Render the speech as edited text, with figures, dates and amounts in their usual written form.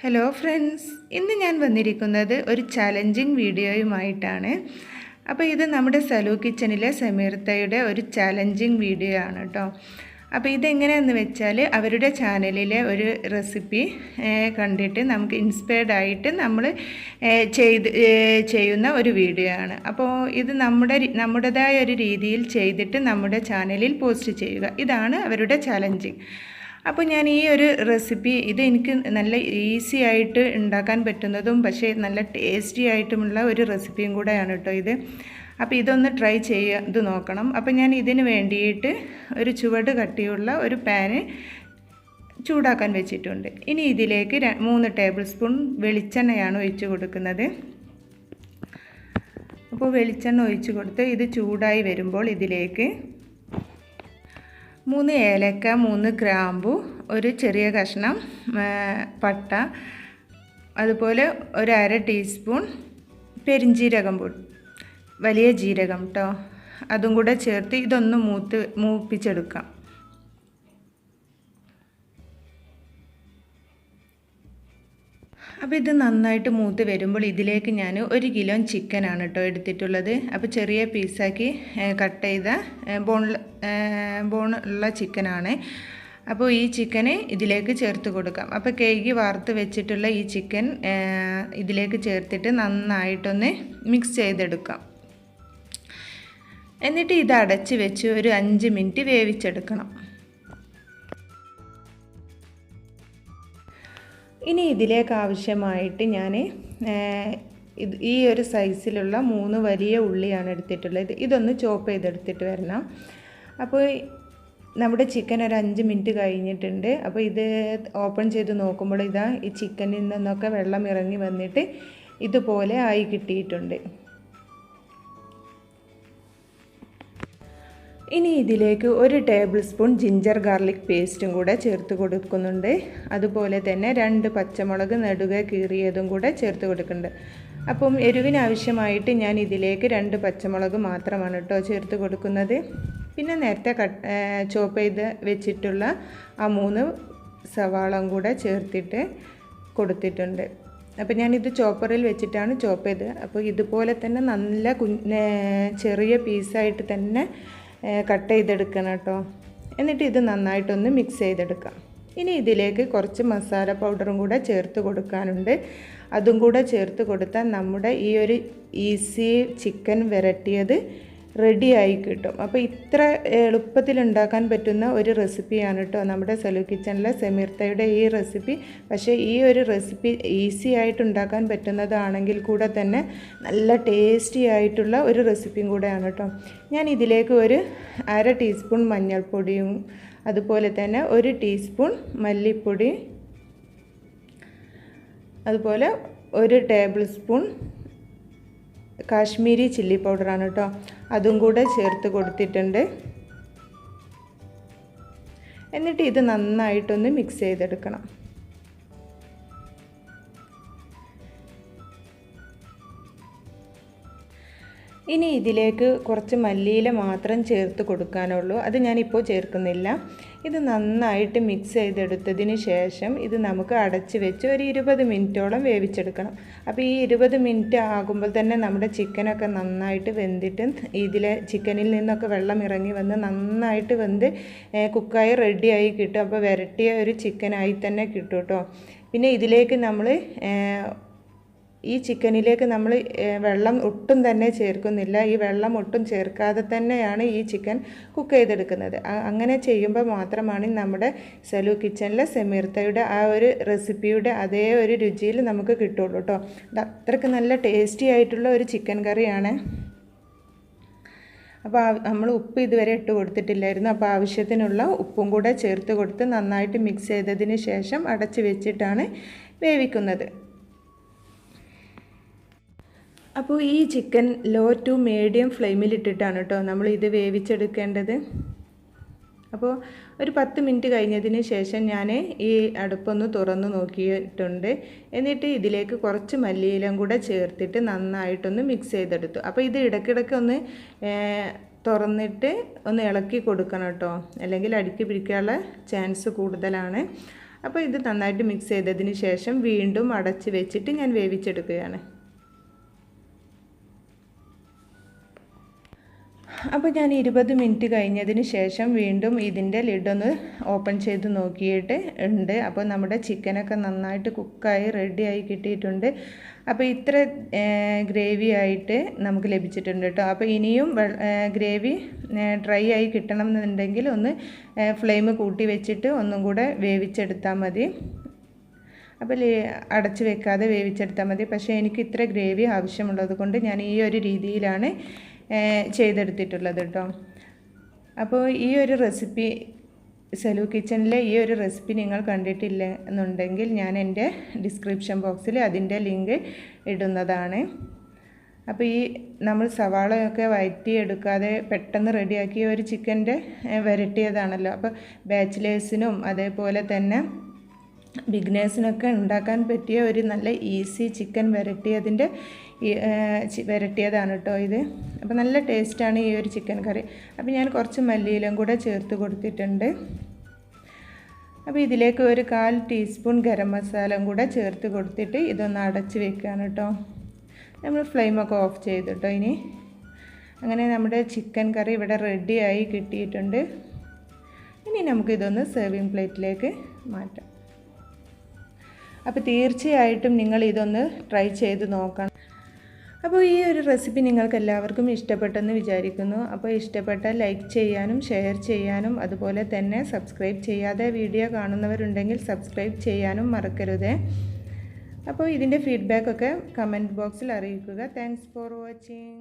Hello friends, ഇന്ന് ഞാൻ വന്നിരിക്കുന്നത് ഒരു ചാലഞ്ചിങ് വീഡിയോയുമായിട്ടാണ്. അപ്പോൾ ഇത് നമ്മുടെ സലു കിച്ചണിലെ സമീർത്തയുടെ ഒരു ചാലഞ്ചിങ് വീഡിയോ ആണ് കേട്ടോ. അപ്പോൾ ഇതെങ്ങനെയാണെന്ന് വെച്ചാൽ അവരുടെ ചാനലിലെ ഒരു റെസിപ്പി കണ്ടിട്ട് നമുക്ക് ഇൻസ്പയർഡ് ആയിട്ട് നമ്മൾ ചെയ്യുന്ന ഒരു വീഡിയോ ആണ്. അപ്പോൾ ഇത് നമ്മുടേതായ ഒരു രീതിയിൽ ചെയ്തിട്ട് നമ്മുടെ ചാനലിൽ പോസ്റ്റ് ചെയ്യുക, ഇതാണ് അവരുടെ ചാലഞ്ചിങ്. അപ്പോൾ ഞാൻ ഈ ഒരു റെസിപ്പി ഇത് എനിക്ക് നല്ല ഈസി ആയിട്ട് ഉണ്ടാക്കാൻ പറ്റുന്നതും പക്ഷേ നല്ല ടേസ്റ്റി ആയിട്ടുമുള്ള ഒരു റെസിപ്പിയും കൂടെയാണ് കേട്ടോ ഇത്. അപ്പോൾ ഇതൊന്ന് ട്രൈ ചെയ്ത് നോക്കണം. അപ്പോൾ ഞാൻ ഇതിന് വേണ്ടിയിട്ട് ഒരു ചുവട് കട്ടിയുള്ള ഒരു പാന് ചൂടാക്കാൻ വെച്ചിട്ടുണ്ട്. ഇനി ഇതിലേക്ക് 3 ടേബിൾ സ്പൂൺ വെളിച്ചെണ്ണയാണ് ഒഴിച്ച് കൊടുക്കുന്നത്. അപ്പോൾ വെളിച്ചെണ്ണ ഒഴിച്ച് കൊടുത്ത് ഇത് ചൂടായി വരുമ്പോൾ ഇതിലേക്ക് 3 ഏലക്ക, 3 ഗ്രാമ്പു, ഒരു ചെറിയ കഷ്ണം പട്ട, അതുപോലെ ഒരു 1/2 ടീസ്പൂൺ പെരിഞ്ജീരകം വലിയ ജീരകം കേട്ടോ, അതും കൂടെ ചേർത്ത് ഇതൊന്ന് മൂപ്പിച്ചെടുക്കാം. അപ്പോൾ ഇത് നന്നായിട്ട് മൂത്ത് വരുമ്പോൾ ഇതിലേക്ക് ഞാൻ 1 കിലോ ചിക്കനാണ് കേട്ടോ എടുത്തിട്ടുള്ളത്. അപ്പോൾ ചെറിയ പീസാക്കി കട്ട് ചെയ്ത ബോണുള്ള ചിക്കനാണ്. അപ്പോൾ ഈ ചിക്കന് ഇതിലേക്ക് ചേർത്ത് കൊടുക്കാം. അപ്പോൾ കഴുകി വാർത്ത് വെച്ചിട്ടുള്ള ഈ ചിക്കൻ ഇതിലേക്ക് ചേർത്തിട്ട് നന്നായിട്ടൊന്ന് മിക്സ് ചെയ്തെടുക്കാം. എന്നിട്ട് ഇത് അടച്ച് വെച്ച് ഒരു 5 മിനിറ്റ് വേവിച്ചെടുക്കണം. ഇനി ഇതിലേക്ക് ആവശ്യമായിട്ട് ഞാൻ ഈ ഒരു സൈസിലുള്ള 3 വലിയ ഉള്ളിയാണ് എടുത്തിട്ടുള്ളത്. ഇതൊന്ന് ചോപ്പ് ചെയ്തെടുത്തിട്ട് വരണം. അപ്പോൾ നമ്മുടെ ചിക്കൻ ഒരു 5 മിനിറ്റ് കഴിഞ്ഞിട്ടുണ്ട്. അപ്പോൾ ഇത് ഓപ്പൺ ചെയ്ത് നോക്കുമ്പോൾ ഇതാ ഈ ചിക്കനിൽ നിന്നൊക്കെ വെള്ളം ഇറങ്ങി വന്നിട്ട് ഇതുപോലെ ആയി കിട്ടിയിട്ടുണ്ട്. ഇനി ഇതിലേക്ക് 1 ടേബിൾ സ്പൂൺ ജിഞ്ചർ ഗാർലിക് പേസ്റ്റും കൂടെ ചേർത്ത് കൊടുക്കുന്നുണ്ട്. അതുപോലെ തന്നെ 2 പച്ചമുളക് നെടുകെ കീറിയതും കൂടെ ചേർത്ത് കൊടുക്കുന്നുണ്ട്. അപ്പം എരിവിനാവശ്യമായിട്ട് ഞാൻ ഇതിലേക്ക് 2 പച്ചമുളക് മാത്രമാണ് കേട്ടോ ചേർത്ത് കൊടുക്കുന്നത്. പിന്നെ നേരത്തെ ചോപ്പ് ചെയ്ത് വെച്ചിട്ടുള്ള ആ 3 സവാളയും കൂടെ ചേർത്തിട്ട് കൊടുത്തിട്ടുണ്ട്. അപ്പോൾ ഞാനിത് ചോപ്പറിൽ വെച്ചിട്ടാണ് ചോപ്പ് ചെയ്തത്. അപ്പോൾ ഇതുപോലെ തന്നെ നല്ല ചെറിയ പീസായിട്ട് തന്നെ കട്ട് ചെയ്തെടുക്കണം കേട്ടോ. എന്നിട്ട് ഇത് നന്നായിട്ടൊന്ന് മിക്സ് ചെയ്തെടുക്കാം. ഇനി ഇതിലേക്ക് കുറച്ച് മസാല പൗഡറും കൂടെ ചേർത്ത് കൊടുക്കാനുണ്ട്. അതും കൂടെ ചേർത്ത് കൊടുത്താൽ നമ്മുടെ ഈ ഒരു ഈസി ചിക്കൻ വരട്ടിയത് റെഡിയായി കിട്ടും. അപ്പോൾ ഇത്ര എളുപ്പത്തിൽ ഉണ്ടാക്കാൻ പറ്റുന്ന ഒരു റെസിപ്പിയാണ് കേട്ടോ നമ്മുടെ സലു കിച്ചണിലെ സമീർത്തയുടെ ഈ റെസിപ്പി. പക്ഷേ ഈ ഒരു റെസിപ്പി ഈസി ആയിട്ട് ഉണ്ടാക്കാൻ പറ്റുന്നതാണെങ്കിൽ കൂടെ തന്നെ നല്ല ടേസ്റ്റി ആയിട്ടുള്ള ഒരു റെസിപ്പിയും കൂടെയാണ് കേട്ടോ. ഞാൻ ഇതിലേക്ക് ഒരു 1/2 ടീസ്പൂൺ മഞ്ഞൾപ്പൊടിയും അതുപോലെ തന്നെ 1 ടീസ്പൂൺ മല്ലിപ്പൊടി, അതുപോലെ 1 ടേബിൾ സ്പൂൺ കാശ്മീരി ചില്ലി പൗഡറാണ് കേട്ടോ, അതും കൂടെ ചേർത്ത് കൊടുത്തിട്ടുണ്ട്. എന്നിട്ട് ഇത് നന്നായിട്ടൊന്ന് മിക്സ് ചെയ്തെടുക്കണം. ഇനി ഇതിലേക്ക് കുറച്ച് മല്ലിയില മാത്രം ചേർത്ത് കൊടുക്കാനുള്ളൂ. അത് ഞാനിപ്പോൾ ചേർക്കുന്നില്ല. ഇത് നന്നായിട്ട് മിക്സ് ചെയ്തെടുത്തതിന് ശേഷം ഇത് നമുക്ക് അടച്ച് വെച്ച് ഒരു 20 മിനിറ്റോളം വേവിച്ചെടുക്കണം. അപ്പോൾ ഈ 20 മിനിറ്റ് ആകുമ്പോൾ തന്നെ നമ്മുടെ ചിക്കനൊക്കെ നന്നായിട്ട് വെന്തിട്ട് ഇതിലെ ചിക്കനിൽ നിന്നൊക്കെ വെള്ളം ഇറങ്ങി വന്ന് നന്നായിട്ട് വെന്ത് കുക്കായി റെഡിയായി കിട്ടും. അപ്പോൾ വരട്ടിയ ഒരു ചിക്കനായി തന്നെ കിട്ടും കേട്ടോ. പിന്നെ ഇതിലേക്ക് നമ്മൾ ഈ ചിക്കനിലേക്ക് നമ്മൾ വെള്ളം ഒട്ടും തന്നെ ചേർക്കുന്നില്ല. ഈ വെള്ളം ഒട്ടും ചേർക്കാതെ തന്നെയാണ് ഈ ചിക്കൻ കുക്ക് ചെയ്തെടുക്കുന്നത്. അങ്ങനെ ചെയ്യുമ്പോൾ മാത്രമാണ് നമ്മുടെ സലു കിച്ചണിലെ സമീർത്തയുടെ ആ ഒരു റെസിപ്പിയുടെ അതേ ഒരു രുചിയിൽ നമുക്ക് കിട്ടുള്ളൂ കേട്ടോ. അത് അത്രയ്ക്ക് നല്ല ടേസ്റ്റി ആയിട്ടുള്ള ഒരു ചിക്കൻ കറിയാണ്. അപ്പോൾ നമ്മൾ ഉപ്പ് ഇതുവരെ ഇട്ട് കൊടുത്തിട്ടില്ലായിരുന്നു. അപ്പോൾ ആവശ്യത്തിനുള്ള ഉപ്പും കൂടെ ചേർത്ത് കൊടുത്ത് നന്നായിട്ട് മിക്സ് ചെയ്തതിന് ശേഷം അടച്ച് വെച്ചിട്ടാണ് വേവിക്കുന്നത്. അപ്പോൾ ഈ ചിക്കൻ ലോ ടു മീഡിയം ഫ്ലെയിമിലിട്ടിട്ടാണ് കേട്ടോ നമ്മൾ ഇത് വേവിച്ചെടുക്കേണ്ടത്. അപ്പോൾ ഒരു 10 മിനിറ്റ് കഴിഞ്ഞതിന് ശേഷം ഞാൻ ഈ അടുപ്പൊന്ന് തുറന്ന് നോക്കിയിട്ടുണ്ട്. എന്നിട്ട് ഇതിലേക്ക് കുറച്ച് മല്ലിയിലയും കൂടെ ചേർത്തിട്ട് നന്നായിട്ടൊന്ന് മിക്സ് ചെയ്തെടുത്തു. അപ്പോൾ ഇത് ഇടയ്ക്കിടയ്ക്ക് ഒന്ന് തുറന്നിട്ട് ഒന്ന് ഇളക്കി കൊടുക്കണം കേട്ടോ, അല്ലെങ്കിൽ അടുക്കി പിടിക്കാനുള്ള ചാൻസ് കൂടുതലാണ്. അപ്പോൾ ഇത് നന്നായിട്ട് മിക്സ് ചെയ്തതിന് ശേഷം വീണ്ടും അടച്ച് വെച്ചിട്ട് ഞാൻ വേവിച്ചെടുക്കുകയാണ്. അപ്പോൾ ഞാൻ 20 മിനിറ്റ് കഴിഞ്ഞതിന് ശേഷം വീണ്ടും ഇതിൻ്റെ ലിഡൊന്ന് ഓപ്പൺ ചെയ്ത് നോക്കിയിട്ട് ഉണ്ട്. അപ്പോൾ നമ്മുടെ ചിക്കനൊക്കെ നന്നായിട്ട് കുക്കായി റെഡിയായി കിട്ടിയിട്ടുണ്ട്. അപ്പോൾ ഇത്ര ഗ്രേവി ആയിട്ട് നമുക്ക് ലഭിച്ചിട്ടുണ്ട് കേട്ടോ. അപ്പോൾ ഇനിയും ഗ്രേവി ഡ്രൈ ആയി കിട്ടണം എന്നുണ്ടെങ്കിൽ ഒന്ന് ഫ്ലെയിം കൂട്ടി വെച്ചിട്ട് ഒന്നും കൂടെ വേവിച്ചെടുത്താൽ മതി. അപ്പോൾ അടച്ച് വെക്കാതെ വേവിച്ചെടുത്താൽ മതി. പക്ഷേ എനിക്ക് ഇത്ര ഗ്രേവി ആവശ്യമുള്ളത് കൊണ്ട് ഞാൻ ഈ ഒരു രീതിയിലാണ് ചെയ്തെടുത്തിട്ടുള്ളത് കേട്ടോ. അപ്പോൾ ഈ ഒരു റെസിപ്പി സലു കിച്ചണിലെ ഈ ഒരു റെസിപ്പി നിങ്ങൾ കണ്ടിട്ടില്ല എന്നുണ്ടെങ്കിൽ ഞാൻ എൻ്റെ ഡിസ്ക്രിപ്ഷൻ ബോക്സിൽ അതിൻ്റെ ലിങ്ക് ഇടുന്നതാണ്. അപ്പോൾ ഈ നമ്മൾ സവാളയൊക്കെ വഴറ്റിയെടുക്കാതെ പെട്ടെന്ന് റെഡിയാക്കിയ ഒരു ചിക്കൻ്റെ വരട്ടിയതാണല്ലോ. അപ്പോൾ ബാച്ചിലേഴ്സിനും അതേപോലെ തന്നെ ബിഗിനേഴ്സിനൊക്കെ ഉണ്ടാക്കാൻ പറ്റിയ ഒരു നല്ല ഈസി ചിക്കൻ വരട്ടിയതാണ് കേട്ടോ ഇത്. അപ്പോൾ നല്ല ടേസ്റ്റാണ് ഈ ഒരു ചിക്കൻ കറി. അപ്പോൾ ഞാൻ കുറച്ച് മല്ലിയിലും കൂടെ ചേർത്ത് കൊടുത്തിട്ടുണ്ട്. അപ്പോൾ ഇതിലേക്ക് ഒരു 1/4 ടീസ്പൂൺ ഗരം മസാലയും കൂടെ ചേർത്ത് കൊടുത്തിട്ട് ഇതൊന്ന് അടച്ച് വെക്കുകയാണ് കേട്ടോ. നമ്മൾ ഫ്ലെയിമൊക്കെ ഓഫ് ചെയ്തു കേട്ടോ. ഇനി അങ്ങനെ നമ്മുടെ ചിക്കൻ കറി ഇവിടെ റെഡിയായി കിട്ടിയിട്ടുണ്ട്. ഇനി നമുക്കിതൊന്ന് സെർവിങ് പ്ലേറ്റിലേക്ക് മാറ്റാം. അപ്പോൾ തീർച്ചയായിട്ടും നിങ്ങൾ ഇതൊന്ന് ട്രൈ ചെയ്ത് നോക്കണം. അപ്പോൾ ഈ ഒരു റെസിപ്പി നിങ്ങൾക്ക് എല്ലാവർക്കും ഇഷ്ടപ്പെട്ടെന്ന് വിചാരിക്കുന്നു. അപ്പോൾ ഇഷ്ടപ്പെട്ടാൽ ലൈക്ക് ചെയ്യാനും ഷെയർ ചെയ്യാനും അതുപോലെ തന്നെ സബ്സ്ക്രൈബ് ചെയ്യാതെ വീഡിയോ കാണുന്നവരുണ്ടെങ്കിൽ സബ്സ്ക്രൈബ് ചെയ്യാനും മറക്കരുത്. അപ്പോൾ ഇതിൻ്റെ ഫീഡ്ബാക്കൊക്കെ കമൻറ്റ് ബോക്സിൽ അറിയിക്കുക. Thanks for watching.